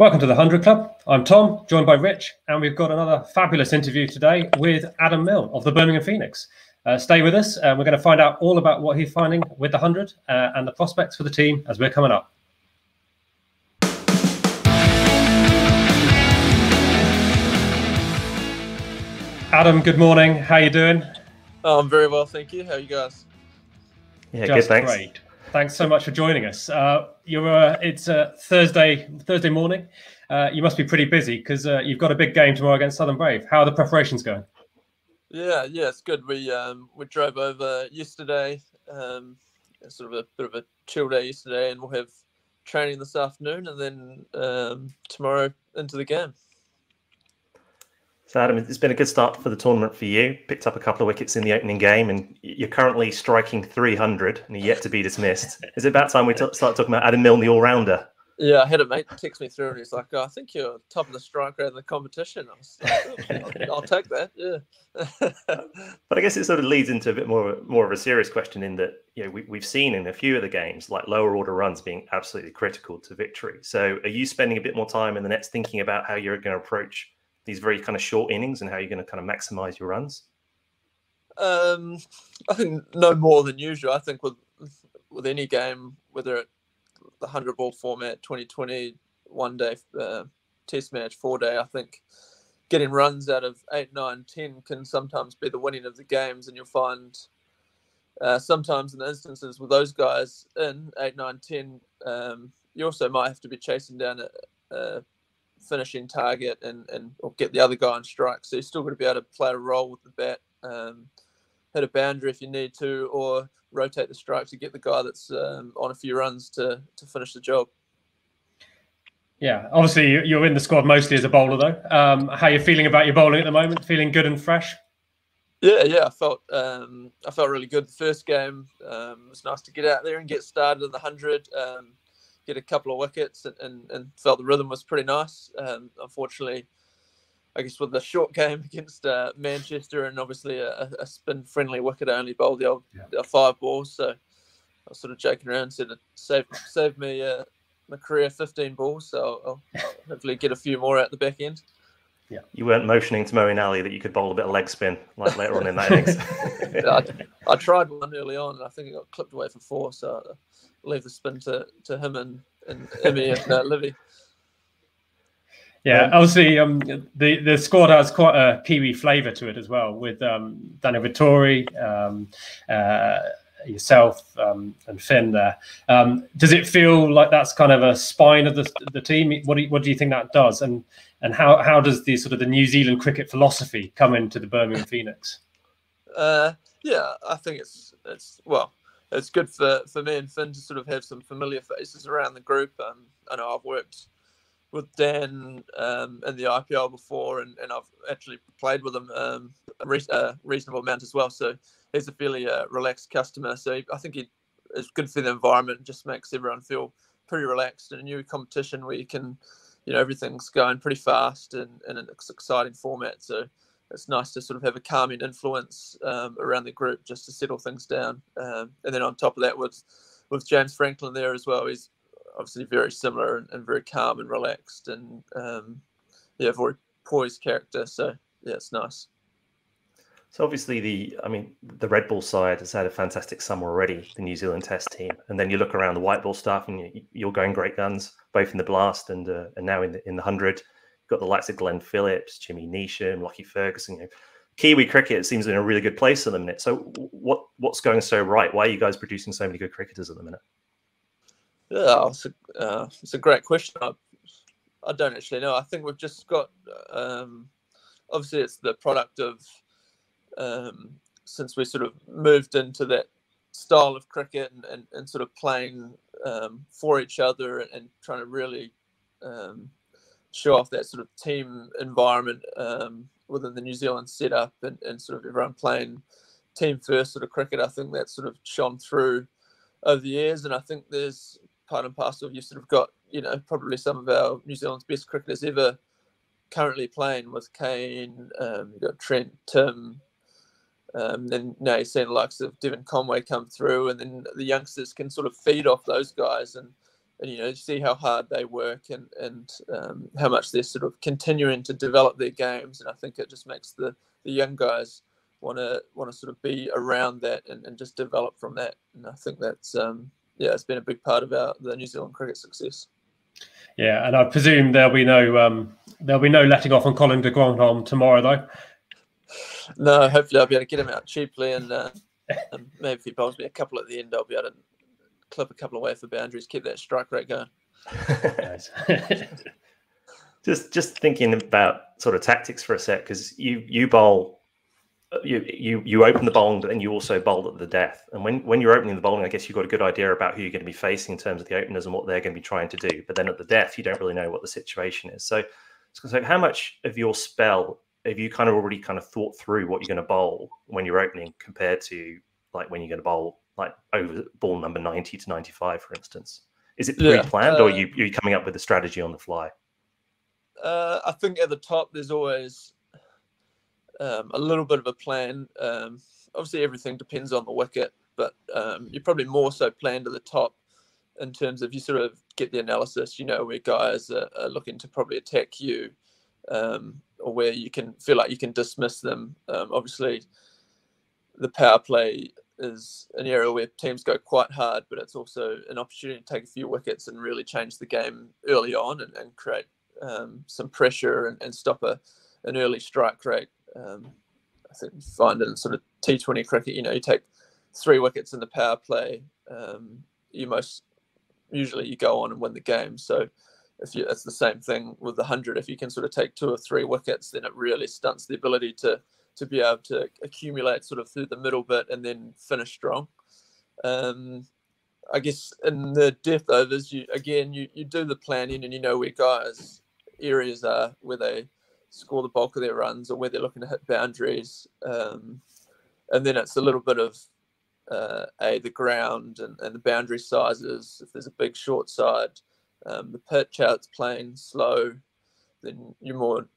Welcome to the 100 Club. I'm Tom, joined by Rich, and we've got another fabulous interview today with Adam Milne of the Birmingham Phoenix. Stay with us, and we're going to find out all about what he's finding with the 100 and the prospects for the team as we're coming up. Adam, good morning. How you doing? Oh, I'm very well, thank you. How are you guys? Yeah, good, thanks. Great. Thanks so much for joining us. It's Thursday morning. You must be pretty busy because you've got a big game tomorrow against Southern Brave. How are the preparations going? Yeah, it's good. We drove over yesterday, sort of a bit of a chill day yesterday, and we'll have training this afternoon, and then tomorrow into the game. So, Adam, it's been a good start for the tournament for you. Picked up a couple of wickets in the opening game, and you're currently striking 300 and you're yet to be dismissed. Is it about time we start talking about Adam Milne, the all-rounder? Yeah, I had a mate text me through, and he's like, "Oh, I think you're top of the strike rate in the competition." I was like, I'll take that, yeah. But I guess it sort of leads into a bit more of a serious question in that, you know, we've seen in a few of the games, like lower order runs being absolutely critical to victory. So are you spending a bit more time in the nets thinking about how you're going to approach these very kind of short innings and how you're going to kind of maximize your runs? I think no more than usual. I think with any game, whether it's the 100 ball format, 2020, 1 day test match, 4 day, I think getting runs out of 8, 9, 10 can sometimes be the winning of the games. And you'll find sometimes in the instances with those guys in 8, 9, 10, you also might have to be chasing down a finishing target or get the other guy on strike. So you're still going to be able to play a role with the bat, hit a boundary if you need to, or rotate the strike to get the guy that's on a few runs to finish the job. Yeah, obviously you're in the squad mostly as a bowler though. How are you feeling about your bowling at the moment? Feeling good and fresh? Yeah, I felt really good. The first game, it was nice to get out there and get started in the 100. Get a couple of wickets and felt the rhythm was pretty nice. Unfortunately, I guess with the short game against Manchester and obviously a spin-friendly wicket, I only bowled the old 5 balls. So I was sort of joking around, said it saved me my career 15 balls. So I'll hopefully get a few more out the back end. Yeah, you weren't motioning to Moeen Ali that you could bowl a bit of leg spin like later on in that innings. I tried one early on, and I think it got clipped away for 4. So I'll leave the spin to him and Emmy and Livy. Yeah, obviously the squad has quite a Kiwi flavour to it as well, with Daniel Vittori, yourself and Finn there. Does it feel like that's kind of a spine of the team? What do you think that does? And how does the sort of the New Zealand cricket philosophy come into the Birmingham Phoenix? Yeah, I think it's good for me and Finn to sort of have some familiar faces around the group. I know I've worked with Dan in the IPL before, and I've actually played with him a reasonable amount as well. So he's a fairly relaxed customer. So I think it's good for the environment. It just makes everyone feel pretty relaxed in a new competition where you can, everything's going pretty fast and in an exciting format. So it's nice to sort of have a calming influence around the group just to settle things down. And then on top of that, with James Franklin there as well, he's obviously very similar and very calm and relaxed and very poised character. So yeah, it's nice. So obviously the Red Bull side has had a fantastic summer already, the New Zealand Test team, and then you look around the white ball stuff and you're going great guns, both in the Blast and now in the 100. You've got the likes of Glenn Phillips, Jimmy Neesham, Lockie Ferguson. Kiwi cricket seems in a really good place at the minute. So what's going so right? Why are you guys producing so many good cricketers at the minute? Yeah, it's a great question. I don't actually know. I think we've just got obviously it's the product of since we sort of moved into that style of cricket and sort of playing for each other and trying to really show off that sort of team environment within the New Zealand setup and sort of everyone playing team first sort of cricket. I think that sort of shone through over the years, and I think there's part and parcel of you sort of got probably some of our New Zealand's best cricketers ever currently playing with Kane. You've got Trent, Tim. Then now you're seeing the likes of Devon Conway come through, and then the youngsters can sort of feed off those guys and you see how hard they work and how much they're sort of continuing to develop their games. And I think it just makes the young guys want to sort of be around that and just develop from that. And I think that's it's been a big part of the New Zealand cricket success. Yeah, and I presume there'll be no letting off on Colin de Grandhomme tomorrow, though. No, hopefully I'll be able to get him out cheaply, and maybe if he bowls me a couple at the end, I'll be able to clip a couple away for boundaries, keep that strike rate going. just thinking about sort of tactics for a sec, because you bowl. You open the bowling, but then you also bowl at the death. And when you're opening the bowling, I guess you've got a good idea about who you're going to be facing in terms of the openers and what they're going to be trying to do. But then at the death, you don't really know what the situation is. So how much of your spell have you kind of already kind of thought through what you're going to bowl when you're opening, compared to like when you're going to bowl like over ball number 90 to 95, for instance? Is it pre-planned, or are you coming up with a strategy on the fly? I think at the top there's always a little bit of a plan. Obviously, everything depends on the wicket, but you're probably more so planned at the top in terms of you sort of get the analysis, where guys are looking to probably attack you, or where you can feel like you can dismiss them. Obviously, the power play is an area where teams go quite hard, but it's also an opportunity to take a few wickets and really change the game early on and create some pressure and stop an early strike rate. I think you find it in sort of T20 cricket, you take 3 wickets in the power play, usually go on and win the game. So it's the same thing with the 100. If you can sort of take 2 or 3 wickets, then it really stunts the ability to be able to accumulate sort of through the middle bit and then finish strong. I guess in the death overs, you do the planning and where guys' areas are where they score the bulk of their runs or where they're looking to hit boundaries. And then it's a little bit of the ground and the boundary sizes. If there's a big short side, the pitch, how it's playing slow, then you're more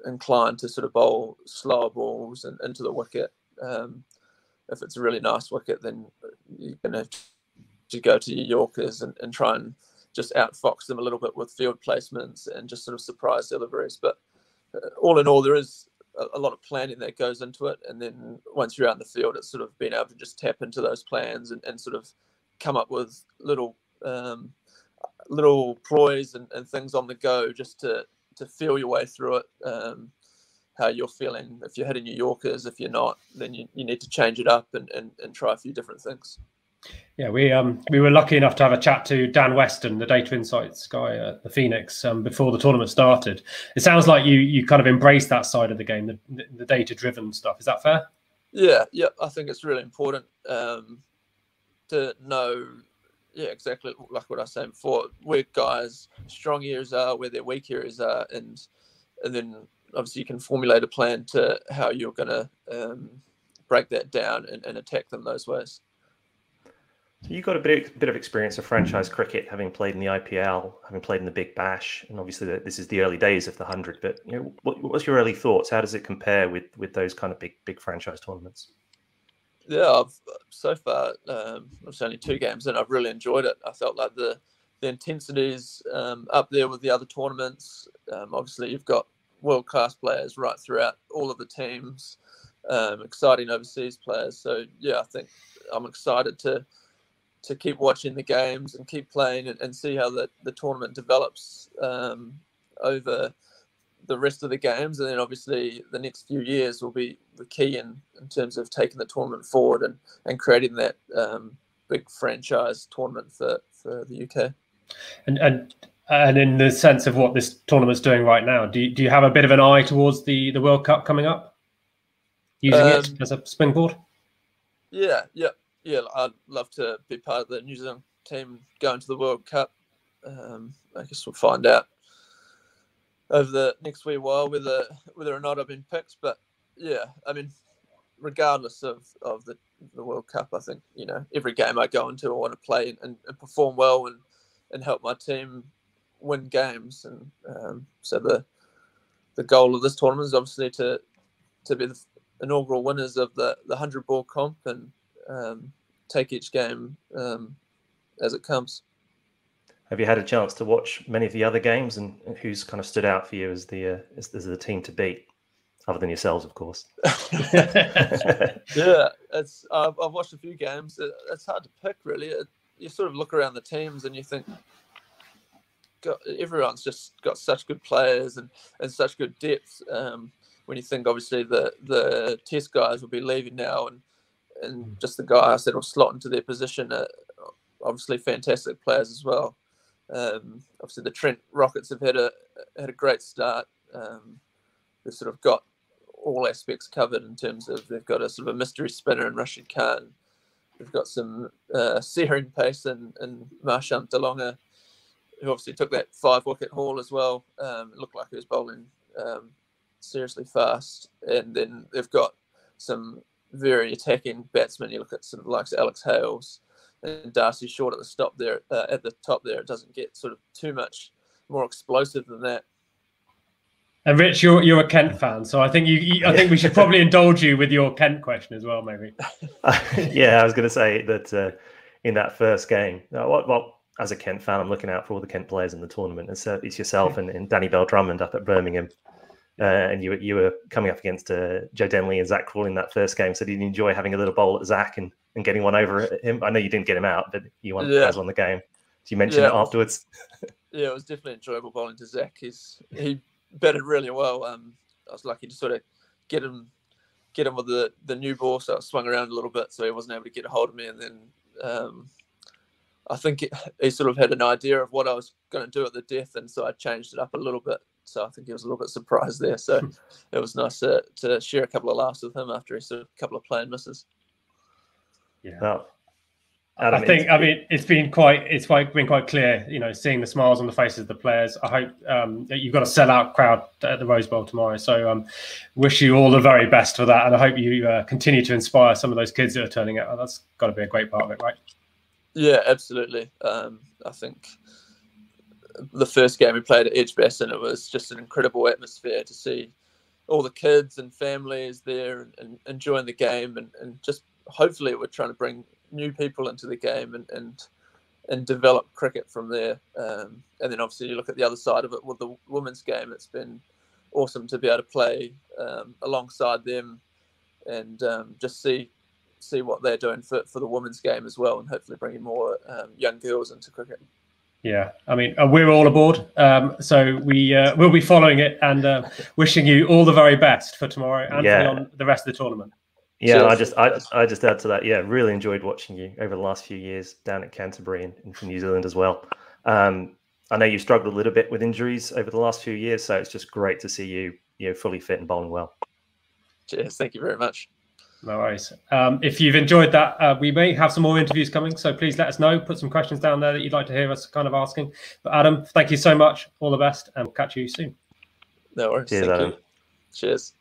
inclined to sort of bowl slower balls and into the wicket. If it's a really nice wicket, then you're going to go to your Yorkers and try and just outfox them a little bit with field placements and just sort of surprise deliveries. But all in all, there is a lot of planning that goes into it. And then once you're out in the field, it's sort of being able to just tap into those plans and sort of come up with little ploys and things on the go just to feel your way through it, how you're feeling. If you're hitting your Yorkers, if you're not, then you need to change it up and try a few different things. Yeah, we were lucky enough to have a chat to Dan Wisden, the data insights guy at the Phoenix, before the tournament started. It sounds like you kind of embrace that side of the game, the data-driven stuff. Is that fair? Yeah, I think it's really important to know, exactly like what I was saying before, where guys' strong areas are, where their weak areas are, and then obviously you can formulate a plan to how you're going to break that down and attack them those ways. So you've got a bit of experience of franchise cricket, having played in the IPL, having played in the Big Bash, and obviously this is the early days of the 100. But what's your early thoughts? How does it compare with those kind of big franchise tournaments? Yeah, so far it's only 2 games and I've really enjoyed it. I felt like the intensity is up there with the other tournaments. Obviously, you've got world-class players right throughout all of the teams, exciting overseas players. So I think I'm excited to keep watching the games and keep playing and see how the tournament develops over the rest of the games. And then obviously the next few years will be the key in terms of taking the tournament forward and creating that big franchise tournament for the UK. And in the sense of what this tournament's doing right now, do you have a bit of an eye towards the World Cup coming up? Using it as a springboard? Yeah. I'd love to be part of the New Zealand team going to the World Cup. I guess we'll find out over the next wee while whether or not I've been picked. But I mean, regardless of the World Cup, I think every game I go into, I want to play and perform well and help my team win games. And so the goal of this tournament is obviously to be the inaugural winners of the 100 ball comp and take each game as it comes. Have you had a chance to watch many of the other games, and who's kind of stood out for you as the team to beat, other than yourselves, of course? Yeah, I've watched a few games. It's hard to pick, really. You sort of look around the teams and you think, God, everyone's just got such good players and such good depth. When you think, obviously, the Test guys will be leaving now, and just the guys that will slot into their position are obviously fantastic players as well. Obviously, the Trent Rockets have had a great start. They've sort of got all aspects covered in terms of they've got a sort of a mystery spinner in Rashid Khan. They've got some searing pace in Marchant DeLonge, who obviously took that 5-wicket haul as well. It looked like he was bowling seriously fast. And then they've got some very attacking batsmen. You look at sort of like Alex Hales and Darcy Short at the top there. It doesn't get sort of too much more explosive than that. And Rich, you're a Kent fan, so I think I think we should probably indulge you with your Kent question as well, maybe. Yeah, I was going to say that in that first game, well, as a Kent fan, I'm looking out for all the Kent players in the tournament. It's yourself and Danny Bell Drummond up at Birmingham, and you were coming up against Joe Denley and Zach Crawley in that first game. So did you enjoy having a little bowl at Zach and getting one over at him? I know you didn't get him out, but you won the game. Did you mention it afterwards? Yeah, it was definitely enjoyable bowling to Zach. He batted really well. I was lucky to sort of get him with the new ball, so I swung around a little bit, so he wasn't able to get a hold of me. And then I think he sort of had an idea of what I was going to do at the death, and so I changed it up a little bit. So I think he was a little bit surprised there. So it was nice to share a couple of laughs with him after a couple of playing misses. Yeah. Well, Adam, I mean, it's been quite clear, seeing the smiles on the faces of the players. I hope that you've got a sellout crowd at the Rose Bowl tomorrow. So wish you all the very best for that. And I hope you continue to inspire some of those kids that are turning out. That's got to be a great part of it, right? Yeah, absolutely. I think the first game we played at Edgbaston, it was just an incredible atmosphere to see all the kids and families there and enjoying the game. And just hopefully we're trying to bring new people into the game and develop cricket from there. And then obviously you look at the other side of it with the women's game. It's been awesome to be able to play alongside them and just see what they're doing for the women's game as well, and hopefully bringing more young girls into cricket. Yeah, I mean, we're all aboard, so we'll be following it and wishing you all the very best for tomorrow and for the rest of the tournament. Yeah, I just add to that. Yeah, really enjoyed watching you over the last few years down at Canterbury and from New Zealand as well. I know you've struggled a little bit with injuries over the last few years, so it's just great to see you fully fit and bowling well. Cheers, thank you very much. No worries. If you've enjoyed that, we may have some more interviews coming, so please let us know. Put some questions down there that you'd like to hear us kind of asking. But Adam, thank you so much. All the best, and we'll catch you soon. No worries. Cheers, Adam. Cheers.